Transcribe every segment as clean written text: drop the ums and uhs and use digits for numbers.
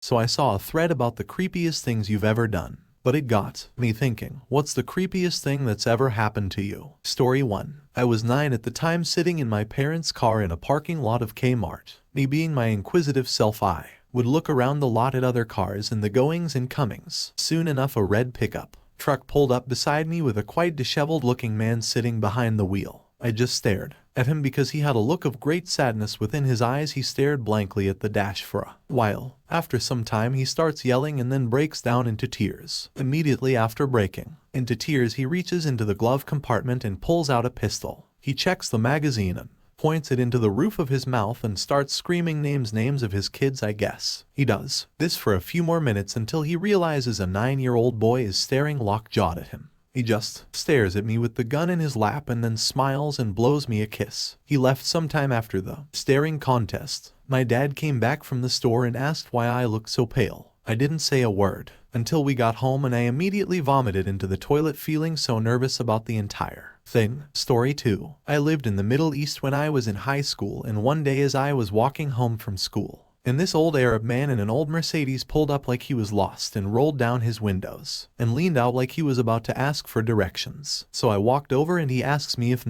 So I saw a thread about the creepiest things you've ever done. But it got me thinking, what's the creepiest thing that's ever happened to you? Story 1. I was 9 at the time, sitting in my parents' car in a parking lot of Kmart. Me being my inquisitive self, I would look around the lot at other cars and the goings and comings. Soon enough a red pickup truck pulled up beside me with a quite disheveled looking man sitting behind the wheel. I just stared at him because he had a look of great sadness within his eyes. He stared blankly at the dash for a while. After some time he starts yelling and then breaks down into tears. Immediately after breaking into tears, he reaches into the glove compartment and pulls out a pistol. He checks the magazine and points it into the roof of his mouth and starts screaming names of his kids, I guess. He does this for a few more minutes until he realizes a 9-year-old boy is staring lockjawed at him. He just stares at me with the gun in his lap and then smiles and blows me a kiss. He left sometime after the staring contest. My dad came back from the store and asked why I looked so pale. I didn't say a word until we got home, and I immediately vomited into the toilet, feeling so nervous about the entire thing. Story 2. I lived in the Middle East when I was in high school, and one day as I was walking home from school, and this old Arab man in an old Mercedes pulled up like he was lost and rolled down his windows and leaned out like he was about to ask for directions. So I walked over and he asks me if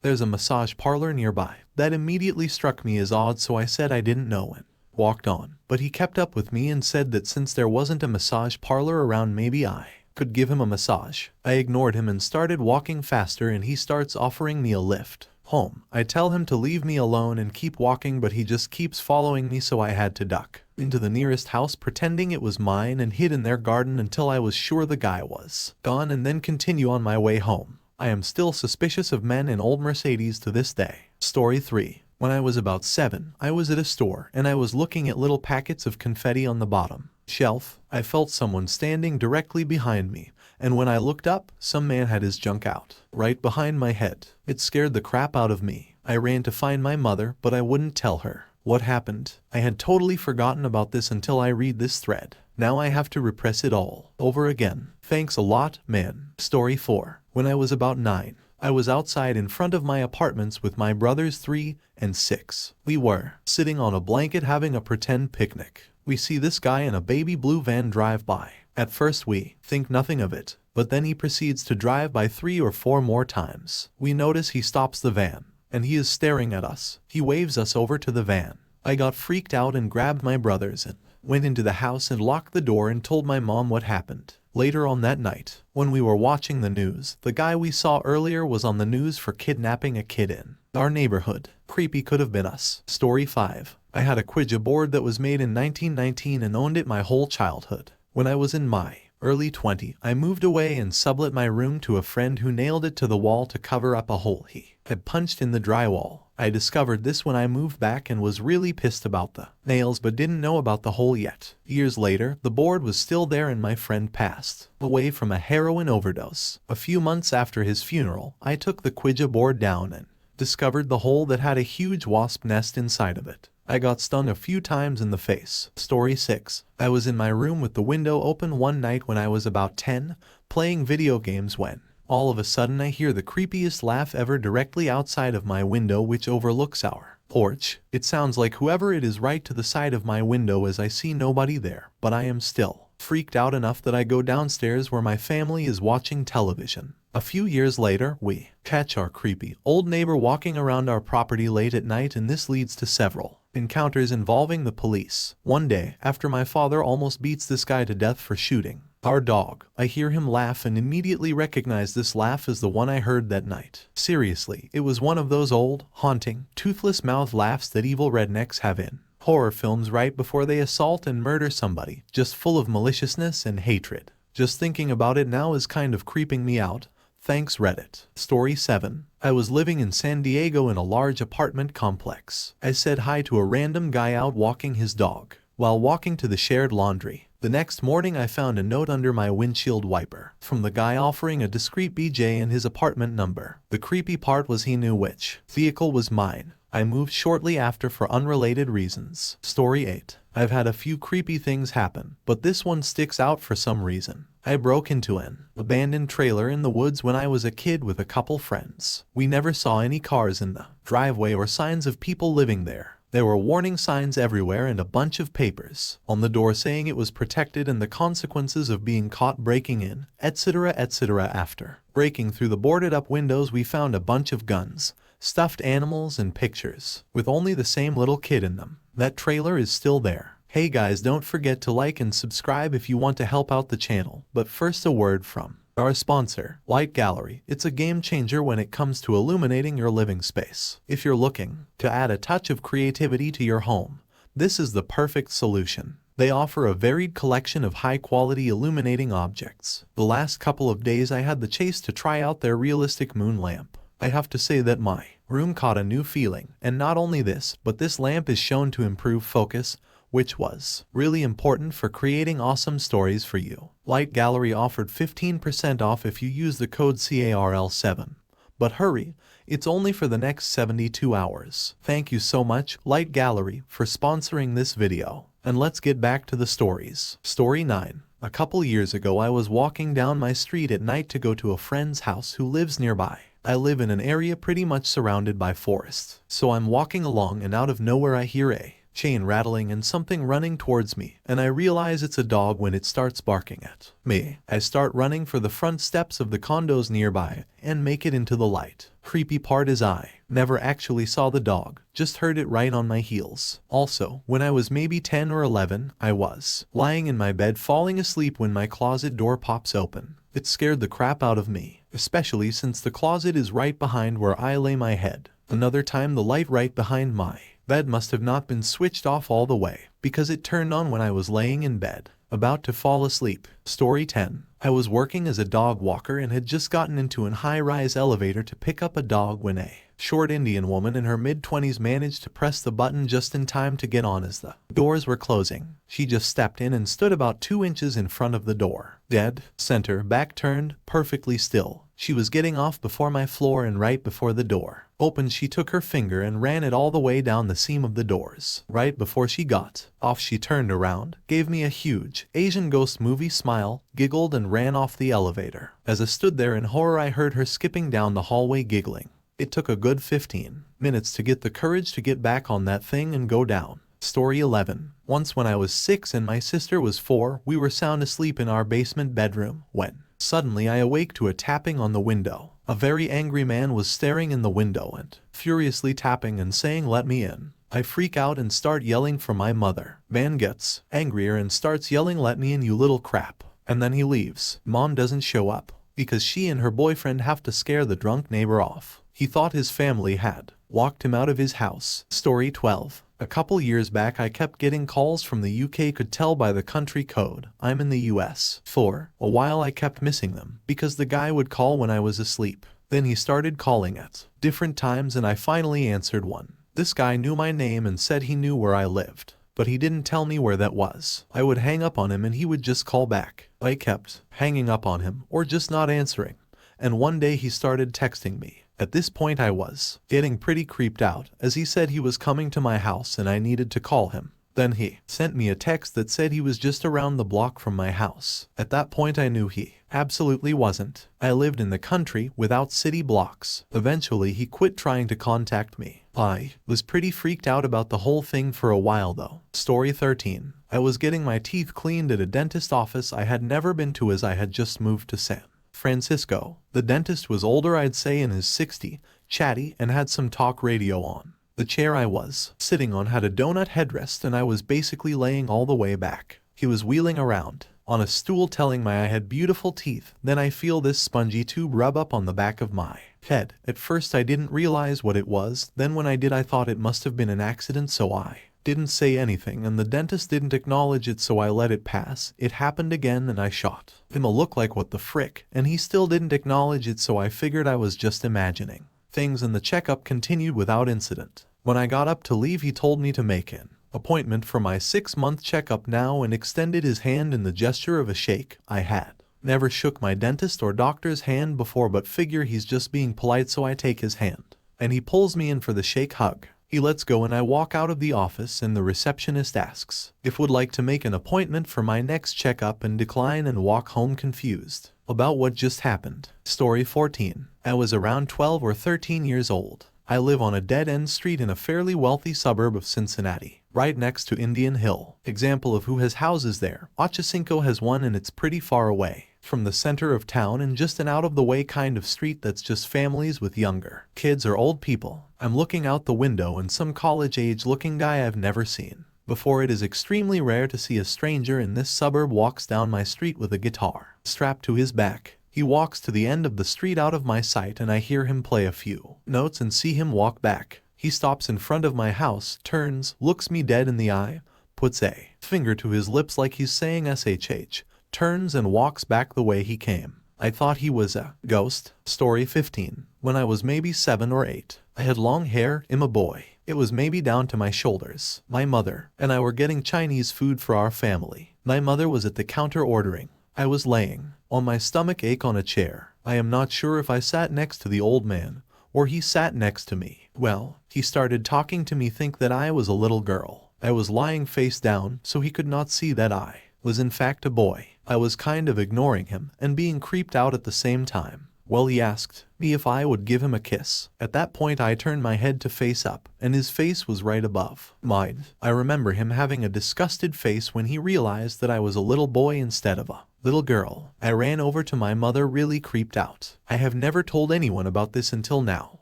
there's a massage parlor nearby. That immediately struck me as odd, so I said I didn't know and walked on. But he kept up with me and said that since there wasn't a massage parlor around, maybe I could give him a massage. I ignored him and started walking faster, and he starts offering me a lift home. I tell him to leave me alone and keep walking, but he just keeps following me, so I had to duck into the nearest house pretending it was mine and hid in their garden until I was sure the guy was gone, and then continue on my way home. I am still suspicious of men in old Mercedes to this day. Story 3. When I was about 7, I was at a store and I was looking at little packets of confetti on the bottom shelf. I felt someone standing directly behind me, and when I looked up, some man had his junk out right behind my head. It scared the crap out of me. I ran to find my mother, but I wouldn't tell her what happened. I had totally forgotten about this until I read this thread. Now I have to repress it all over again. Thanks a lot, man. Story 4. When I was about 9, I was outside in front of my apartments with my brothers 3 and 6. We were sitting on a blanket having a pretend picnic. We see this guy in a baby blue van drive by. At first we think nothing of it, but then he proceeds to drive by 3 or 4 more times. We notice he stops the van, and he is staring at us. He waves us over to the van. I got freaked out and grabbed my brothers and went into the house and locked the door and told my mom what happened. Later on that night, when we were watching the news, the guy we saw earlier was on the news for kidnapping a kid in our neighborhood. Creepy could have been us. Story 5. I had a Ouija board that was made in 1919 and owned it my whole childhood. When I was in my early 20s, I moved away and sublet my room to a friend who nailed it to the wall to cover up a hole he had punched in the drywall. I discovered this when I moved back and was really pissed about the nails, but didn't know about the hole yet. Years later, the board was still there and my friend passed away from a heroin overdose. A few months after his funeral, I took the Ouija board down and discovered the hole that had a huge wasp nest inside of it. I got stung a few times in the face. Story 6. I was in my room with the window open one night when I was about 10, playing video games, when all of a sudden I hear the creepiest laugh ever directly outside of my window, which overlooks our porch. It sounds like whoever it is right to the side of my window, as I see nobody there, but I am still freaked out enough that I go downstairs where my family is watching television. A few years later, we catch our creepy old neighbor walking around our property late at night, and this leads to several encounters involving the police. One day, after my father almost beats this guy to death for shooting our dog, I hear him laugh and immediately recognize this laugh as the one I heard that night. Seriously, it was one of those old, haunting, toothless mouth laughs that evil rednecks have in horror films right before they assault and murder somebody, just full of maliciousness and hatred. Just thinking about it now is kind of creeping me out. Thanks, Reddit. Story 7. I was living in San Diego in a large apartment complex. I said hi to a random guy out walking his dog while walking to the shared laundry. The next morning I found a note under my windshield wiper from the guy offering a discreet BJ and his apartment number. The creepy part was he knew which vehicle was mine. I moved shortly after for unrelated reasons. Story 8. I've had a few creepy things happen, but this one sticks out for some reason. I broke into an abandoned trailer in the woods when I was a kid with a couple friends. We never saw any cars in the driveway or signs of people living there. There were warning signs everywhere and a bunch of papers on the door saying it was protected and the consequences of being caught breaking in, etc. etc. After breaking through the boarded up windows, we found a bunch of guns, stuffed animals and pictures with only the same little kid in them. That trailer is still there. Hey guys, don't forget to like and subscribe if you want to help out the channel. But first, a word from our sponsor, Light Gallery. It's a game changer when it comes to illuminating your living space. If you're looking to add a touch of creativity to your home, this is the perfect solution. They offer a varied collection of high-quality illuminating objects. The last couple of days I had the chance to try out their realistic moon lamp. I have to say that my room caught a new feeling. And not only this, but this lamp is shown to improve focus, which was really important for creating awesome stories for you. Light Gallery offered 15% off if you use the code CARL7. But hurry, it's only for the next 72 hours. Thank you so much, Light Gallery, for sponsoring this video. And let's get back to the stories. Story 9. A couple years ago, I was walking down my street at night to go to a friend's house who lives nearby. I live in an area pretty much surrounded by forests. So I'm walking along and out of nowhere I hear a chain rattling and something running towards me, and I realize it's a dog when it starts barking at me. I start running for the front steps of the condos nearby and make it into the light. Creepy part is I never actually saw the dog, just heard it right on my heels. Also, when I was maybe 10 or 11, I was lying in my bed falling asleep when my closet door pops open. It scared the crap out of me, especially since the closet is right behind where I lay my head. Another time, the light right behind my bed must have not been switched off all the way, because it turned on when I was laying in bed, about to fall asleep. Story 10. I was working as a dog walker and had just gotten into an high-rise elevator to pick up a dog when a short Indian woman in her mid-20s managed to press the button just in time to get on as the doors were closing. She just stepped in and stood about 2 inches in front of the door. Dead center, back turned, perfectly still. She was getting off before my floor, and right before the door opened, she took her finger and ran it all the way down the seam of the doors. Right before she got off, she turned around, gave me a huge Asian ghost movie smile, giggled, and ran off the elevator. As I stood there in horror, I heard her skipping down the hallway giggling. It took a good 15 minutes to get the courage to get back on that thing and go down. Story 11. Once when I was 6 and my sister was 4, we were sound asleep in our basement bedroom when suddenly I awake to a tapping on the window. A very angry man was staring in the window and furiously tapping and saying, "Let me in." I freak out and start yelling for my mother. Man gets angrier and starts yelling, "Let me in, you little crap." And then he leaves. Mom doesn't show up because she and her boyfriend have to scare the drunk neighbor off. He thought his family had walked him out of his house. Story 12. A couple years back, I kept getting calls from the UK. Could tell by the country code I'm in the US. For a while I kept missing them because the guy would call when I was asleep. Then he started calling at different times and I finally answered one. This guy knew my name and said he knew where I lived, but he didn't tell me where that was. I would hang up on him and he would just call back. I kept hanging up on him or just not answering, and one day he started texting me. At this point I was getting pretty creeped out, as he said he was coming to my house and I needed to call him. Then he sent me a text that said he was just around the block from my house. At that point I knew he absolutely wasn't. I lived in the country without city blocks. Eventually he quit trying to contact me. I was pretty freaked out about the whole thing for a while though. Story 13. I was getting my teeth cleaned at a dentist office I had never been to, as I had just moved to San Francisco. The dentist was older, I'd say in his 60s, chatty, and had some talk radio on. The chair I was sitting on had a donut headrest and I was basically laying all the way back. He was wheeling around on a stool telling me I had beautiful teeth. Then I feel this spongy tube rub up on the back of my head. At first I didn't realize what it was. Then when I did, I thought it must have been an accident, so I didn't say anything, and the dentist didn't acknowledge it, so I let it pass. It happened again and I shot him a look like what the frick, and he still didn't acknowledge it, so I figured I was just imagining things, and the checkup continued without incident. When I got up to leave, he told me to make an appointment for my 6-month checkup now and extended his hand in the gesture of a shake. I had never shook my dentist or doctor's hand before, but figure he's just being polite, so I take his hand and he pulls me in for the shake hug. He lets go and I walk out of the office, and the receptionist asks if would like to make an appointment for my next checkup and decline and walk home confused about what just happened. Story 14. I was around 12 or 13 years old. I live on a dead-end street in a fairly wealthy suburb of Cincinnati, right next to Indian Hill. Example of who has houses there. Ochocinco has one and it's pretty far away from the center of town and just an out-of-the-way kind of street that's just families with younger kids or old people. I'm looking out the window and some college-age looking guy I've never seen before. It is extremely rare to see a stranger in this suburb walks down my street with a guitar strapped to his back. He walks to the end of the street out of my sight and I hear him play a few notes and see him walk back. He stops in front of my house, turns, looks me dead in the eye, puts a finger to his lips like he's saying SHH, turns and walks back the way he came. I thought he was a ghost. Story 15. When I was maybe 7 or 8, I had long hair. I'm a boy. It was maybe down to my shoulders. My mother and I were getting Chinese food for our family. My mother was at the counter ordering. I was laying on my stomach ache on a chair. I am not sure if I sat next to the old man or he sat next to me. Well, he started talking to me, think that I was a little girl. I was lying face down so he could not see that I was in fact a boy. I was kind of ignoring him and being creeped out at the same time. Well, he asked me if I would give him a kiss. At that point I turned my head to face up and his face was right above mine. I remember him having a disgusted face when he realized that I was a little boy instead of a little girl. I ran over to my mother really creeped out. I have never told anyone about this until now.